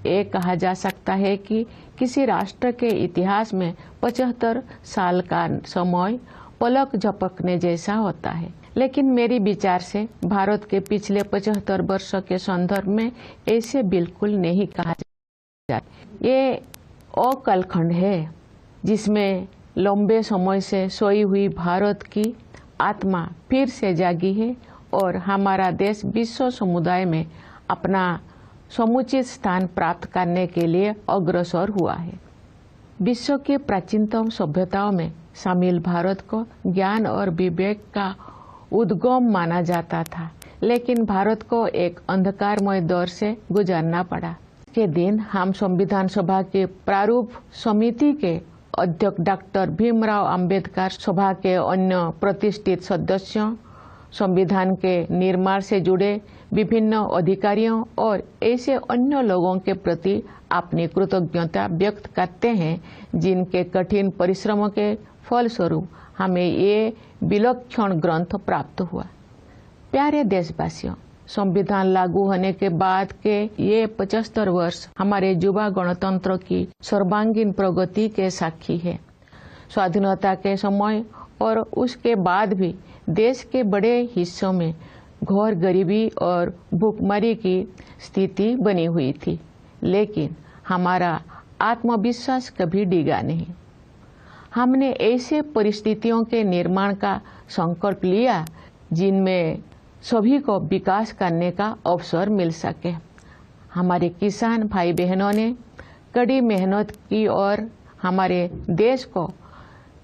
ये कहा जा सकता है कि किसी राष्ट्र के इतिहास में 75 साल का समय पलक झपकने जैसा होता है, लेकिन मेरी विचार से भारत के पिछले 75 वर्ष के संदर्भ में ऐसे बिल्कुल नहीं कहा जाता। ये अकालखंड है जिसमें लंबे समय से सोई हुई भारत की आत्मा फिर से जागी है और हमारा देश विश्व समुदाय में अपना समुचित स्थान प्राप्त करने के लिए अग्रसर हुआ है। विश्व के प्राचीनतम सभ्यताओं में शामिल भारत को ज्ञान और विवेक का उद्गम माना जाता था, लेकिन भारत को एक अंधकारमय दौर से गुजरना पड़ा। के दिन हम संविधान सभा के प्रारूप समिति के अध्यक्ष डॉक्टर भीमराव अंबेडकर, सभा के अन्य प्रतिष्ठित सदस्यों, संविधान के निर्माण से जुड़े विभिन्न अधिकारियों और ऐसे अन्य लोगों के प्रति अपनी कृतज्ञता व्यक्त करते हैं जिनके कठिन परिश्रमों के फलस्वरूप हमें ये विलक्षण ग्रंथ प्राप्त हुआ। प्यारे देशवासियों, संविधान लागू होने के बाद के ये 75 वर्ष हमारे युवा गणतंत्र की सर्वांगीण प्रगति के साक्षी है। स्वाधीनता के समय और उसके बाद भी देश के बड़े हिस्सों में घोर गरीबी और भूखमरी की स्थिति बनी हुई थी, लेकिन हमारा आत्मविश्वास कभी डिगा नहीं। हमने ऐसे परिस्थितियों के निर्माण का संकल्प लिया जिनमें सभी को विकास करने का अवसर मिल सके। हमारे किसान भाई बहनों ने कड़ी मेहनत की और हमारे देश को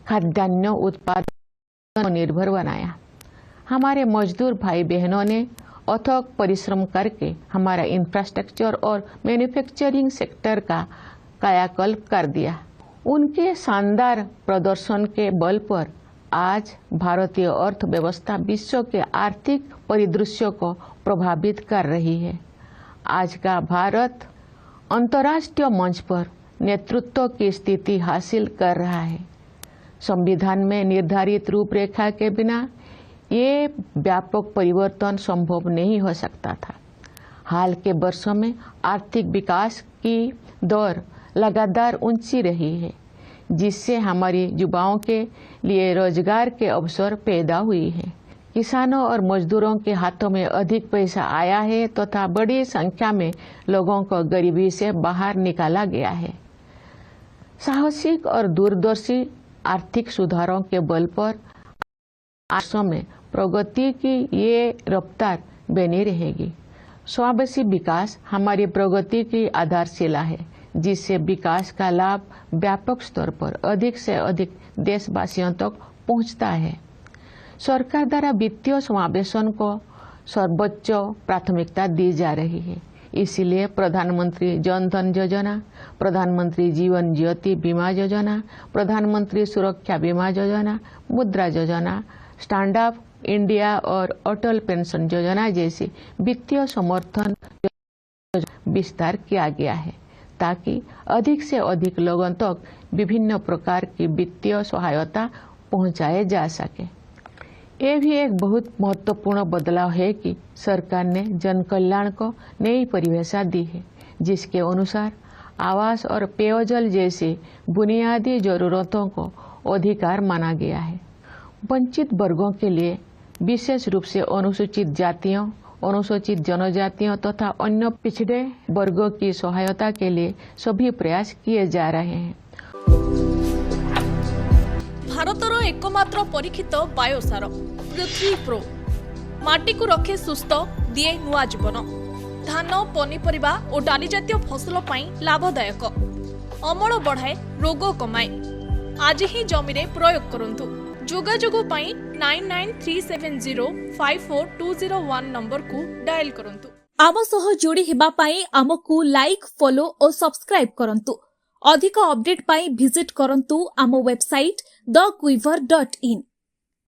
खाद्यान्न उत्पादन पर निर्भर बनाया। हमारे मजदूर भाई बहनों ने अथक परिश्रम करके हमारा इंफ्रास्ट्रक्चर और मैन्युफैक्चरिंग सेक्टर का कायाकल्प कर दिया। उनके शानदार प्रदर्शन के बल पर आज भारतीय अर्थव्यवस्था विश्व के आर्थिक परिदृश्य को प्रभावित कर रही है। आज का भारत अंतर्राष्ट्रीय मंच पर नेतृत्व की स्थिति हासिल कर रहा है। संविधान में निर्धारित रूपरेखा के बिना ये व्यापक परिवर्तन संभव नहीं हो सकता था। हाल के वर्षों में आर्थिक विकास की दर लगातार ऊंची रही है, जिससे हमारी युवाओं के लिए रोजगार के अवसर पैदा हुई है। किसानों और मजदूरों के हाथों में अधिक पैसा आया है तथा बड़ी संख्या में लोगों को गरीबी से बाहर निकाला गया है। साहसिक और दूरदर्शी आर्थिक सुधारों के बल पर वर्षों में प्रगति की ये रफ्तार बनी रहेगी। समावेशी विकास हमारी प्रगति की आधारशिला है, जिससे विकास का लाभ व्यापक स्तर पर अधिक से अधिक देशवासियों तक पहुंचता है। सरकार द्वारा वित्तीय समावेशन को सर्वोच्च प्राथमिकता दी जा रही है। इसलिए प्रधानमंत्री जन धन योजना, प्रधानमंत्री जीवन ज्योति बीमा योजना, प्रधानमंत्री सुरक्षा बीमा योजना, मुद्रा योजना, स्टैंड अप इंडिया और अटल पेंशन योजना जैसी वित्तीय समर्थन विस्तार किया गया है, ताकि अधिक से अधिक लोगों तक विभिन्न प्रकार की वित्तीय सहायता पहुंचाए जा सके। ये भी एक बहुत महत्वपूर्ण बदलाव है कि सरकार ने जन कल्याण को नई परिभाषा दी है, जिसके अनुसार आवास और पेयजल जैसी बुनियादी जरूरतों को अधिकार माना गया है। वंचित वर्गों के लिए, विशेष रूप से अनुसूचित जातियों, अनुसूचित जनजातियों तथा अन्य पिछड़े वर्गों की सहायता के लिए सभी प्रयास किए जा रहे हैं। भारतर एकमात्र परीक्षित बायोसार पृथ्वी प्रो माटी को रखे सुस्थ, दिए नुआ जीवन। धान, पनीपरिबा और डाली जातीय फसल पाई लाभदायक, अमल बढ़ाए, रोग कमाए। आज ही जमीरे प्रयोग करंतु। जोगाजोग पाई 9937054201 नंबर को डायल करंतु। आम सह जोड़ी हेबा पाई आमको लाइक, फॉलो और सब्सक्राइब करंतु। अधिक अपडेट पाई विजिट करंतु आम वेबसाइट thequiver.in।